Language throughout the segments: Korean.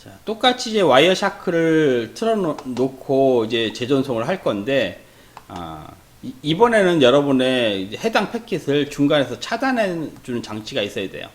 자, 똑같이 이제 와이어샤크를 틀어놓고 이제 재전송을 할 건데, 이번에는 여러분의 해당 패킷을 중간에서 차단해 주는 장치가 있어야 돼요.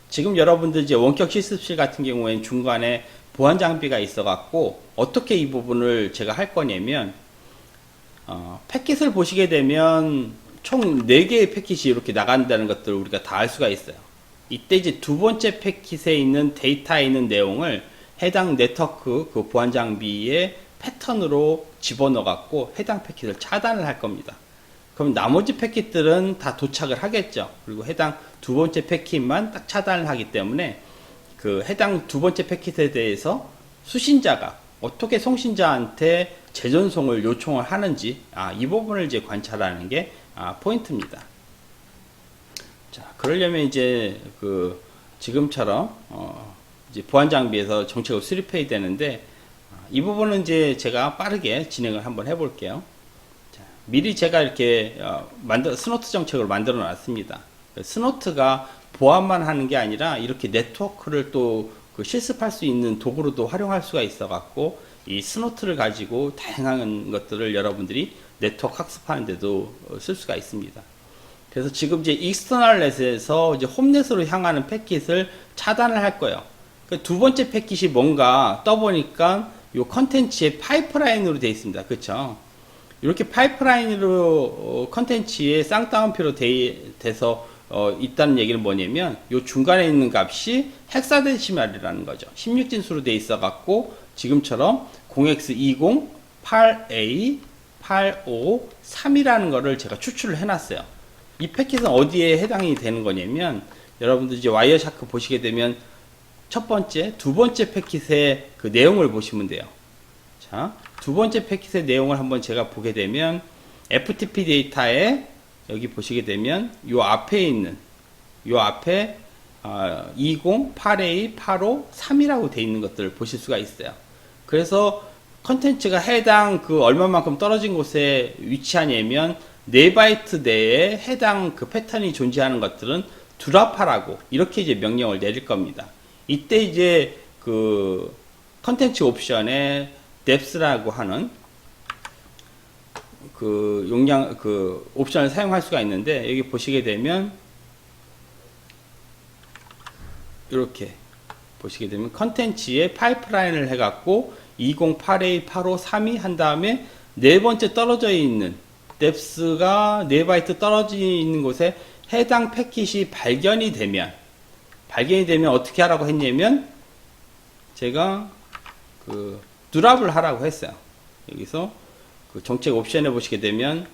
지금 여러분들 이제 원격 실습실 같은 경우에는 중간에 보안 장비가 있어 갖고 어떻게 이 부분을 제가 할 거냐면, 패킷을 보시게 되면 총 4개의 패킷이 이렇게 나간다는 것들을 우리가 다 알 수가 있어요. 이때 이제 두 번째 패킷에 있는 데이터에 있는 내용을 해당 네트워크 그 보안 장비의 패턴으로 집어넣어 갖고 해당 패킷을 차단을 할 겁니다. 그럼 나머지 패킷들은 다 도착을 하겠죠. 그리고 해당 두 번째 패킷만 딱 차단을 하기 때문에 그 해당 두 번째 패킷에 대해서 수신자가 어떻게 송신자한테 재전송을 요청을 하는지 이 부분을 이제 관찰하는 게 포인트입니다. 자, 그러려면 이제 그 지금처럼 이제 보안 장비에서 정책을 수립해야 되는데 이 부분은 이제 제가 빠르게 진행을 한번 해볼게요. 자, 미리 제가 이렇게 스노트 정책을 만들어 놨습니다. 스노트가 보안만 하는 게 아니라 이렇게 네트워크를 또 그 실습할 수 있는 도구로도 활용할 수가 있어 갖고 이 스노트를 가지고 다양한 것들을 여러분들이 네트워크 학습하는데도 쓸 수가 있습니다. 그래서 지금 이제 익스터널 넷에서 이제 홈넷으로 향하는 패킷을 차단을 할 거예요. 그 두 번째 패킷이 뭔가 떠보니까 요 컨텐츠의 파이프라인으로 되어 있습니다. 그쵸? 이렇게 파이프라인으로 컨텐츠의 쌍따옴표로 돼서 있다는 얘기는 뭐냐면 요 중간에 있는 값이 헥사데시말이라는 거죠. 16진수로 되어 있어 갖고 지금처럼 0x20 8a 85 3이라는 거를 제가 추출을 해 놨어요. 이 패킷은 어디에 해당이 되는 거냐면 여러분들 이제 와이어샤크 보시게 되면 첫 번째, 두 번째 패킷의 그 내용을 보시면 돼요. 자, 두 번째 패킷의 내용을 한번 제가 보게 되면 FTP 데이터에 여기 보시게 되면 요 앞에 있는 요 앞에 20, 8A, 85, 3이라고 되어 있는 것들을 보실 수가 있어요. 그래서 컨텐츠가 해당 그 얼마만큼 떨어진 곳에 위치하냐면 4바이트 내에 해당 그 패턴이 존재하는 것들은 드랍하라고 이렇게 이제 명령을 내릴 겁니다. 이때 이제 그 컨텐츠 옵션에 depth라고 하는 그 용량 그 옵션을 사용할 수가 있는데 여기 보시게 되면 이렇게 보시게 되면 컨텐츠에 파이프라인을 해 갖고 208A 853이 한 다음에 네 번째 떨어져 있는 depth가 4바이트 떨어져 있는 곳에 해당 패킷이 발견이 되면 어떻게 하라고 했냐면 제가 그 드랍을 하라고 했어요. 여기서 그 정책 옵션에 보시게 되면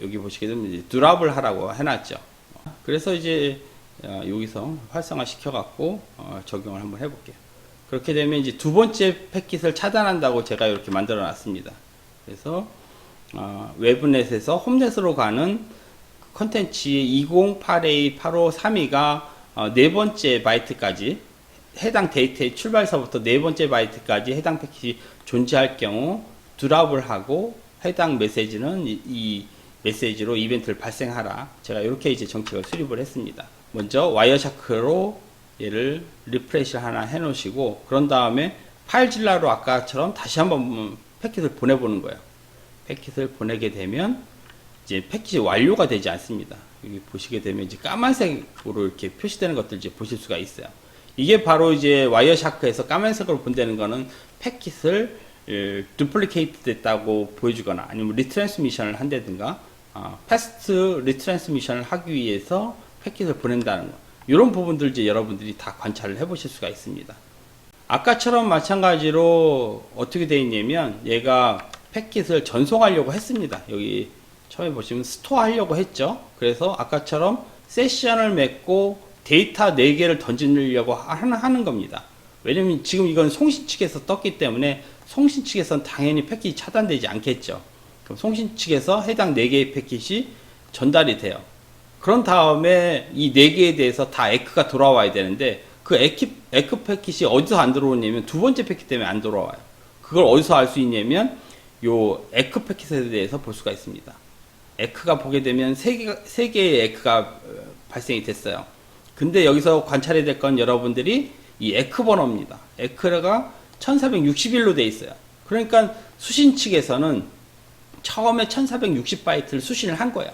여기 보시게 되면 이제 드랍을 하라고 해놨죠. 그래서 이제 여기서 활성화 시켜갖고 적용을 한번 해볼게요. 그렇게 되면 이제 두 번째 패킷을 차단한다고 제가 이렇게 만들어 놨습니다. 그래서 외부넷에서 홈넷으로 가는 컨텐츠의 208A8532가 네 번째 바이트까지 해당 데이터의 출발서부터 네 번째 바이트까지 해당 패킷이 존재할 경우 드랍을 하고 해당 메시지는 이 메시지로 이벤트를 발생하라. 제가 이렇게 이제 정책을 수립을 했습니다. 먼저 와이어샤크로 얘를 리프레시를 하나 해 놓으시고 그런 다음에 파일질라로 아까처럼 다시 한번 패킷을 보내보는 거예요. 패킷을 보내게 되면 이제 패킷이 완료가 되지 않습니다. 여기 보시게 되면 이제 까만색으로 이렇게 표시되는 것들 이제 보실 수가 있어요. 이게 바로 이제 와이어샤크에서 까만색으로 본다는 거는 패킷을 duplicated 됐다고 보여주거나 아니면 리트랜스미션을 한다든가 패스트 리트랜스미션을 하기 위해서 패킷을 보낸다는 거. 이런 부분들 이제 여러분들이 다 관찰을 해 보실 수가 있습니다. 아까처럼 마찬가지로 어떻게 되어 있냐면 얘가 패킷을 전송하려고 했습니다. 여기 처음에 보시면 스토어 하려고 했죠. 그래서 아까처럼 세션을 맺고 데이터 4개를 던지려고 하는 겁니다. 왜냐면 지금 이건 송신 측에서 떴기 때문에 송신 측에서는 당연히 패킷이 차단되지 않겠죠. 그럼 송신 측에서 해당 4개의 패킷이 전달이 돼요. 그런 다음에 이 4개에 대해서 다 에크가 돌아와야 되는데 그 에크 패킷이 어디서 안 들어오냐면 두 번째 패킷 때문에 안 돌아와요. 그걸 어디서 알 수 있냐면 요 에크 패킷에 대해서 볼 수가 있습니다. 에크가 보게 되면 3개의 에크가 발생이 됐어요. 근데 여기서 관찰해야 될 건 여러분들이 이 에크 번호입니다. 에크가 1461로 돼 있어요. 그러니까 수신 측에서는 처음에 1460바이트를 수신을 한 거예요.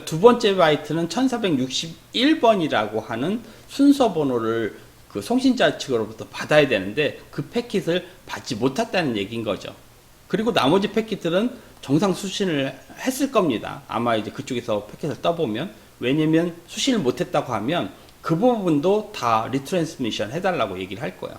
두 번째 바이트는 1461번이라고 하는 순서 번호를 그 송신자 측으로부터 받아야 되는데 그 패킷을 받지 못했다는 얘기인 거죠. 그리고 나머지 패킷들은 정상 수신을 했을 겁니다. 아마 이제 그쪽에서 패킷을 떠보면. 왜냐면 수신을 못했다고 하면 그 부분도 다 리트랜스미션 해달라고 얘기를 할 거예요.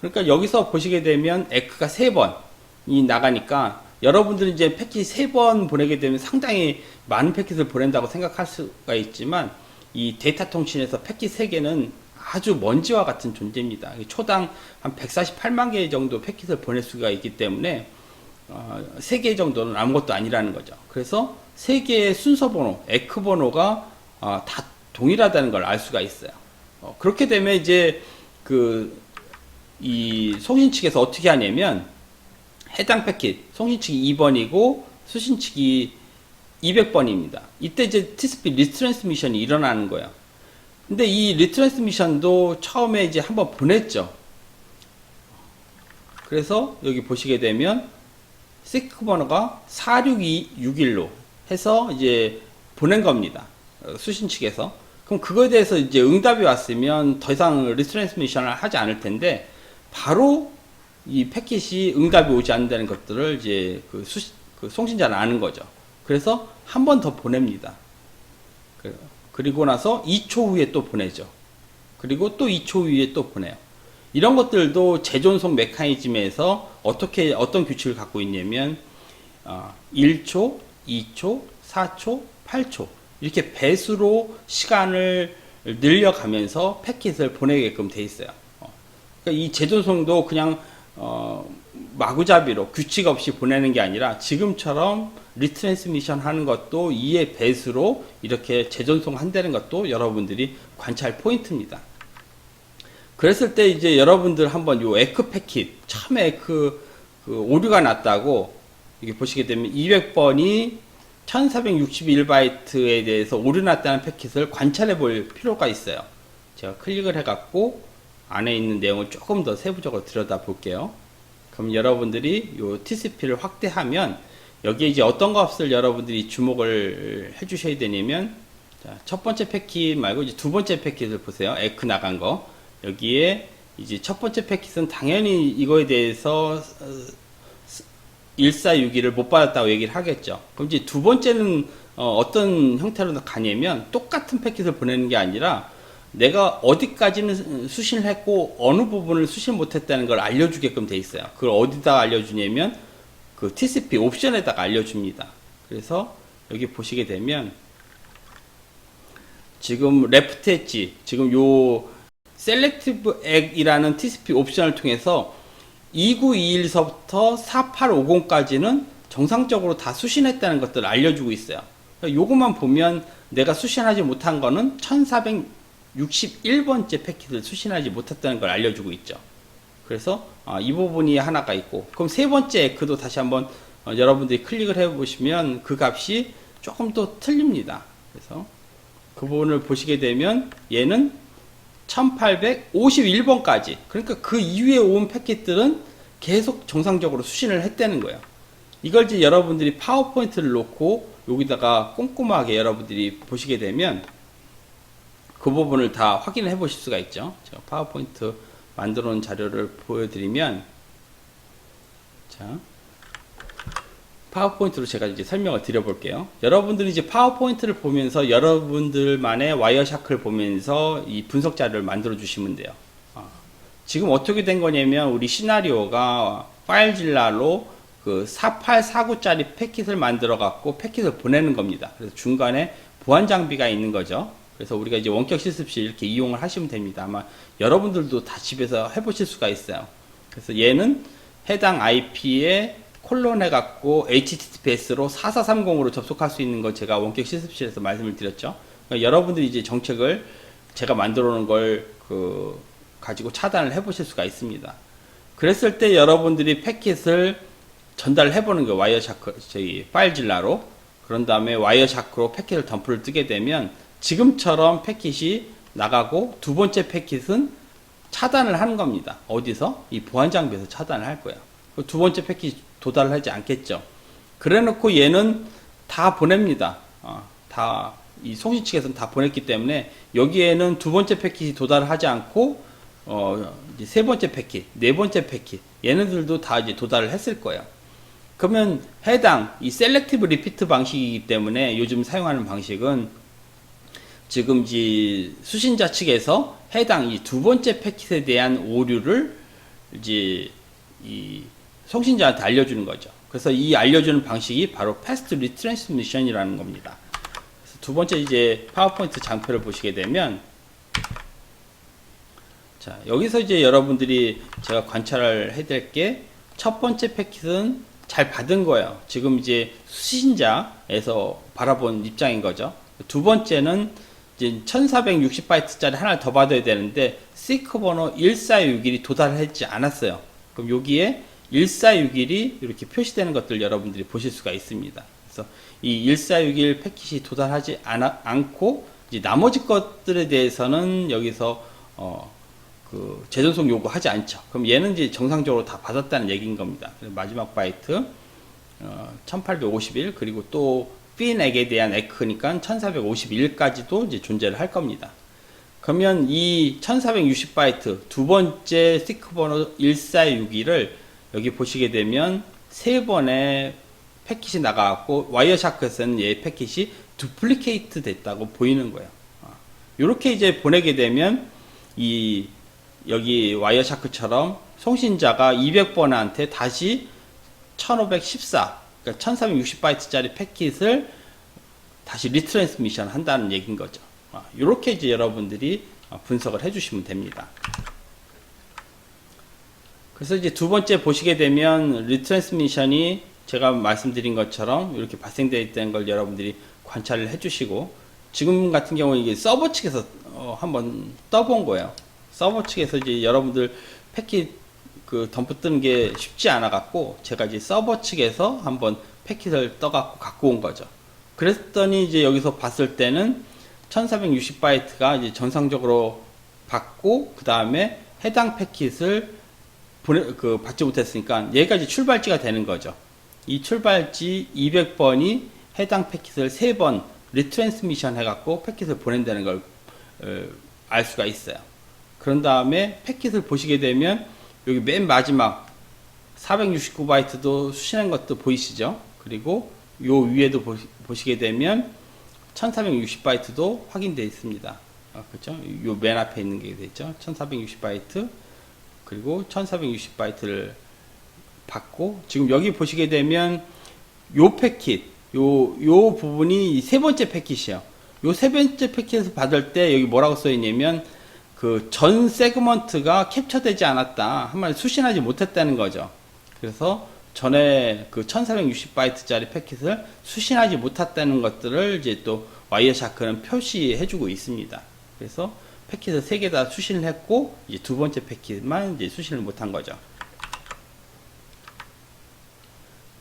그러니까 여기서 보시게 되면 에크가 3번이 나가니까 여러분들이 이제 패킷 3번 보내게 되면 상당히 많은 패킷을 보낸다고 생각할 수가 있지만 이 데이터 통신에서 패킷 3개는 아주 먼지와 같은 존재입니다. 초당 한 148만 개 정도 패킷을 보낼 수가 있기 때문에 3개 정도는 아무것도 아니라는 거죠. 그래서 3개의 순서 번호, 에크 번호가 다 동일하다는 걸 알 수가 있어요. 그렇게 되면 이제 이 송신 측에서 어떻게 하냐면 해당 패킷, 송신 측이 2번이고 수신 측이 200번입니다. 이때 이제 TCP 리트랜스미션이 일어나는 거예요. 근데 이 리트랜스미션도 처음에 이제 한번 보냈죠. 그래서 여기 보시게 되면 시크 번호가 46261로 해서 이제 보낸 겁니다. 수신 측에서. 그럼 그거에 대해서 이제 응답이 왔으면 더 이상 리트랜스미션을 하지 않을 텐데 바로 이 패킷이 응답이 오지 않는다는 것들을 이제 그 송신자는 아는 거죠. 그래서 한 번 더 보냅니다. 그리고 나서 2초 후에 또 보내죠. 그리고 또 2초 후에 또 보내요. 이런 것들도 재존속 메커니즘에서 어떤 규칙을 갖고 있냐면 1초, 2초, 4초, 8초 이렇게 배수로 시간을 늘려가면서 패킷을 보내게끔 돼 있어요. 그러니까 이 재존속도 그냥 마구잡이로 규칙 없이 보내는 게 아니라 지금처럼 리트랜스미션 하는 것도 2의 배수로 이렇게 재전송 한다는 것도 여러분들이 관찰 포인트입니다. 그랬을 때 이제 여러분들 한번 요 에크 패킷 처음에 그 오류가 났다고 이게 보시게 되면 200번이 1461바이트에 대해서 오류 났다는 패킷을 관찰해 볼 필요가 있어요. 제가 클릭을 해 갖고 안에 있는 내용을 조금 더 세부적으로 들여다 볼게요. 그럼 여러분들이 요 TCP를 확대하면 여기에 이제 어떤 값을 여러분들이 주목을 해 주셔야 되냐면 자, 첫 번째 패킷 말고 이제 두 번째 패킷을 보세요. 에크 나간 거. 여기에 이제 첫 번째 패킷은 당연히 이거에 대해서 1462를 못 받았다고 얘기를 하겠죠. 그럼 이제 두 번째는 어떤 형태로 가냐면 똑같은 패킷을 보내는 게 아니라 내가 어디까지는 수신을 했고 어느 부분을 수신 못했다는 걸 알려주게끔 돼 있어요. 그걸 어디다 알려주냐면 그 TCP 옵션에다가 알려줍니다. 그래서 여기 보시게 되면 지금 레프트 엣지 지금 요 셀렉티브 액이라는 TCP 옵션을 통해서 2921서부터 4850까지는 정상적으로 다 수신했다는 것들을 알려주고 있어요. 요것만 보면 내가 수신하지 못한 거는 1461번째 패킷을 수신하지 못했다는 걸 알려주고 있죠. 그래서 이 부분이 하나가 있고 그럼 세 번째 에크도 다시 한번 여러분들이 클릭을 해 보시면 그 값이 조금 더 틀립니다. 그래서 그 부분을 보시게 되면 얘는 1851번까지 그러니까 그 이후에 온 패킷들은 계속 정상적으로 수신을 했다는 거예요. 이걸 이제 여러분들이 파워포인트를 놓고 여기다가 꼼꼼하게 여러분들이 보시게 되면 그 부분을 다 확인을 해 보실 수가 있죠. 제가 파워포인트 만들어 놓은 자료를 보여드리면 자 파워포인트로 제가 이제 설명을 드려 볼게요. 여러분들이 이제 파워포인트를 보면서 여러분들만의 와이어샤크를 보면서 이 분석 자료를 만들어 주시면 돼요. 지금 어떻게 된 거냐면 우리 시나리오가 파일질러로 그 4849짜리 패킷을 만들어 갖고 패킷을 보내는 겁니다. 그래서 중간에 보안 장비가 있는 거죠. 그래서 우리가 이제 원격 실습실 이렇게 이용을 하시면 됩니다. 아마 여러분들도 다 집에서 해보실 수가 있어요. 그래서 얘는 해당 IP에 콜론 해갖고 HTTPS로 4430으로 접속할 수 있는 거 제가 원격 실습실에서 말씀을 드렸죠. 그러니까 여러분들이 이제 정책을 제가 만들어 놓은 걸 가지고 차단을 해보실 수가 있습니다. 그랬을 때 여러분들이 패킷을 전달해 보는 게 와이어샤크, 저희 파일질러로 그런 다음에 와이어샤크로 패킷을 덤프를 뜨게 되면 지금처럼 패킷이 나가고 두 번째 패킷은 차단을 하는 겁니다. 어디서? 이 보안 장비에서 차단을 할 거예요. 두 번째 패키지 도달을 하지 않겠죠. 그래 놓고 얘는 다 보냅니다. 다 이 송신 측에서는 다 보냈기 때문에 여기에는 두 번째 패킷이 도달을 하지 않고 이제 세 번째 패킷, 네 번째 패킷 얘네들도 다 이제 도달을 했을 거예요. 그러면 해당 이 셀렉티브 리피트 방식이기 때문에 요즘 사용하는 방식은 지금 이제 수신자 측에서 해당 이 두 번째 패킷에 대한 오류를 이제 이 송신자한테 알려주는 거죠. 그래서 이 알려주는 방식이 바로 패스트 리트랜스미션이라는 겁니다. 두 번째 이제 파워포인트 장표를 보시게 되면, 자, 여기서 이제 여러분들이 제가 관찰을 해야 될 게, 첫 번째 패킷은 잘 받은 거예요. 지금 이제 수신자에서 바라본 입장인 거죠. 두 번째는 이제 1460바이트짜리 하나를 더 받아야 되는데, 시크 번호 1461이 도달하지 않았어요. 그럼 여기에 1461이 이렇게 표시되는 것들 여러분들이 보실 수가 있습니다. 그래서 이 1461 패킷이 도달하지 않고 이제 나머지 것들에 대해서는 여기서 그 재전송 요구하지 않죠. 그럼 얘는 이제 정상적으로 다 받았다는 얘기인 겁니다. 마지막 바이트 1851 그리고 또 핀액에 대한 에크니까 1451까지도 이제 존재를 할 겁니다. 그러면 이 1460바이트 두 번째 시크 번호 1461을 여기 보시게 되면 세 번의 패킷이 나가갖고 와이어샤크에서는 얘 패킷이 두플리케이트 됐다고 보이는 거예요. 이렇게 이제 보내게 되면 이 여기 와이어샤크처럼 송신자가 200번한테 다시 1514 그러니까 1360바이트짜리 패킷을 다시 리트랜스미션 한다는 얘기인 거죠. 이렇게 이제 여러분들이 분석을 해주시면 됩니다. 그래서 이제 두 번째 보시게 되면 리트랜스미션이 제가 말씀드린 것처럼 이렇게 발생되어 있다는 걸 여러분들이 관찰을 해주시고, 지금 같은 경우는 이게 서버 측에서 한번 떠본 거예요. 서버 측에서 이제 여러분들 패킷 그 덤프 뜨는 게 쉽지 않아 갖고 제가 이제 서버 측에서 한번 패킷을 떠 갖고 갖고 온 거죠. 그랬더니 이제 여기서 봤을 때는 1460바이트가 이제 정상적으로 받고 그 다음에 해당 패킷을 받지 못했으니까 얘가 이제 출발지가 되는 거죠. 이 출발지 200번이 해당 패킷을 3번 리트랜스미션 해갖고 패킷을 보낸다는 걸 알 수가 있어요. 그런 다음에 패킷을 보시게 되면 여기 맨 마지막 469바이트도 수신한 것도 보이시죠? 그리고 요 위에도 보시게 되면 1460바이트도 확인되어 있습니다. 그렇죠? 요 맨 앞에 있는 게 되죠. 1460바이트 그리고 1460바이트를 받고, 지금 여기 보시게 되면 요 패킷 요 부분이 세 번째 패킷이에요. 요 세 번째 패킷을 받을 때 여기 뭐라고 써 있냐면 그 전 세그먼트가 캡처되지 않았다, 한마디 수신하지 못했다는 거죠. 그래서 전에 그 1460바이트짜리 패킷을 수신하지 못했다는 것들을 이제 또 와이어샤크는 표시해주고 있습니다. 그래서 패킷을 3개 다 수신을 했고 이제 두 번째 패킷만 이제 수신을 못한 거죠.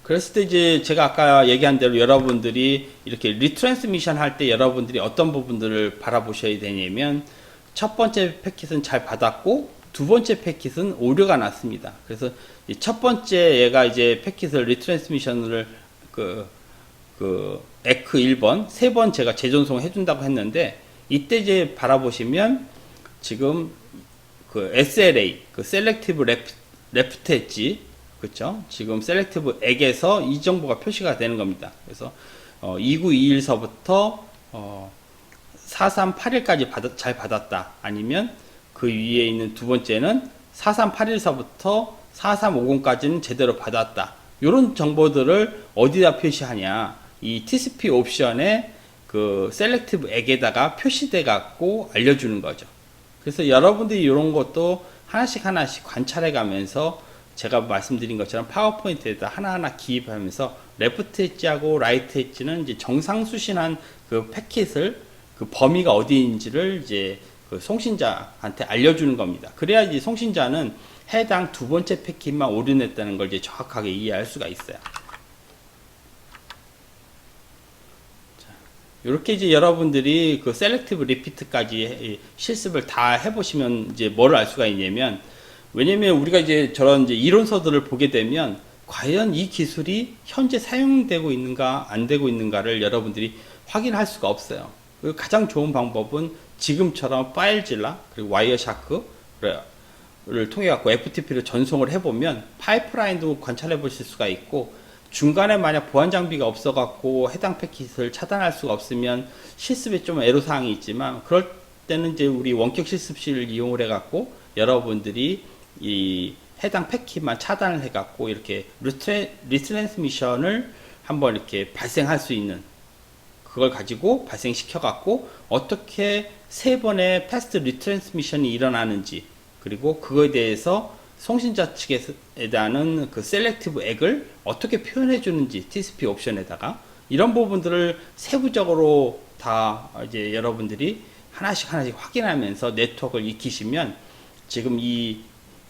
그랬을 때 이제 제가 아까 얘기한 대로 여러분들이 이렇게 리트랜스미션 할 때 여러분들이 어떤 부분들을 바라보셔야 되냐면, 첫 번째 패킷은 잘 받았고 두 번째 패킷은 오류가 났습니다. 그래서 첫 번째 얘가 이제 패킷을 리트랜스미션을 에크 1번 3번 제가 재전송 해준다고 했는데, 이때 이제 바라보시면 지금 그 SLA 그 셀렉티브 레프트 엣지, 그쵸? 지금 셀렉티브 액에서 이 정보가 표시가 되는 겁니다. 그래서 29214부터 4381까지 잘 받았다. 아니면 그 위에 있는 두 번째는 43814부터 4350까지는 제대로 받았다. 이런 정보들을 어디다 표시하냐? 이 TCP 옵션에 그 셀렉티브 액에다가 표시돼 갖고 알려주는 거죠. 그래서 여러분들이 이런 것도 하나씩 관찰해 가면서 제가 말씀드린 것처럼 파워포인트에다 하나하나 기입하면서 레프트 엣지하고 라이트 엣지는 이제 정상 수신한 그 패킷을 그 범위가 어디인지를 이제 그 송신자한테 알려주는 겁니다. 그래야지 송신자는 해당 두 번째 패킷만 오류냈다는 걸 이제 정확하게 이해할 수가 있어요. 자, 이렇게 이제 여러분들이 그 셀렉티브 리피트까지 실습을 다 해보시면 이제 뭘 알 수가 있냐면, 왜냐면 우리가 이제 저런 이제 이론서들을 보게 되면 과연 이 기술이 현재 사용되고 있는가 안 되고 있는가를 여러분들이 확인할 수가 없어요. 그리고 가장 좋은 방법은 지금처럼 파일질라 그리고 와이어샤크를 통해 갖고 FTP를 전송을 해보면 파이프라인도 관찰해 보실 수가 있고, 중간에 만약 보안 장비가 없어 갖고 해당 패킷을 차단할 수가 없으면 실습에 좀 애로사항이 있지만, 그럴 때는 이제 우리 원격 실습실을 이용을 해 갖고 여러분들이 이 해당 패킷만 차단을 해 갖고 이렇게 리트랜스미션을 한번 이렇게 발생할 수 있는, 그걸 가지고 발생시켜 갖고 어떻게 세 번의 패스트 리트랜스미션이 일어나는지, 그리고 그거에 대해서 송신자 측에 대한 그 셀렉티브 액을 어떻게 표현해 주는지 TCP 옵션에다가 이런 부분들을 세부적으로 다 이제 여러분들이 하나씩 확인하면서 네트워크를 익히시면, 지금 이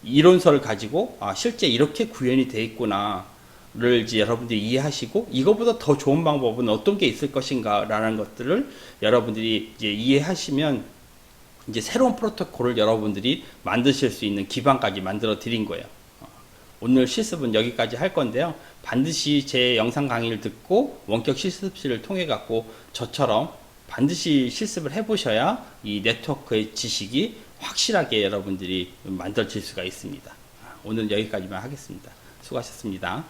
이론서를 가지고 실제 이렇게 구현이 되어 있구나를 이제 여러분들이 이해하시고, 이거보다 더 좋은 방법은 어떤 게 있을 것인가 라는 것들을 여러분들이 이제 이해하시면 이제 새로운 프로토콜을 여러분들이 만드실 수 있는 기반까지 만들어 드린 거예요. 오늘 실습은 여기까지 할 건데요. 반드시 제 영상 강의를 듣고 원격 실습실을 통해 갖고 저처럼 반드시 실습을 해 보셔야 이 네트워크의 지식이 확실하게 여러분들이 만들어질 수가 있습니다. 오늘 여기까지만 하겠습니다. 수고하셨습니다.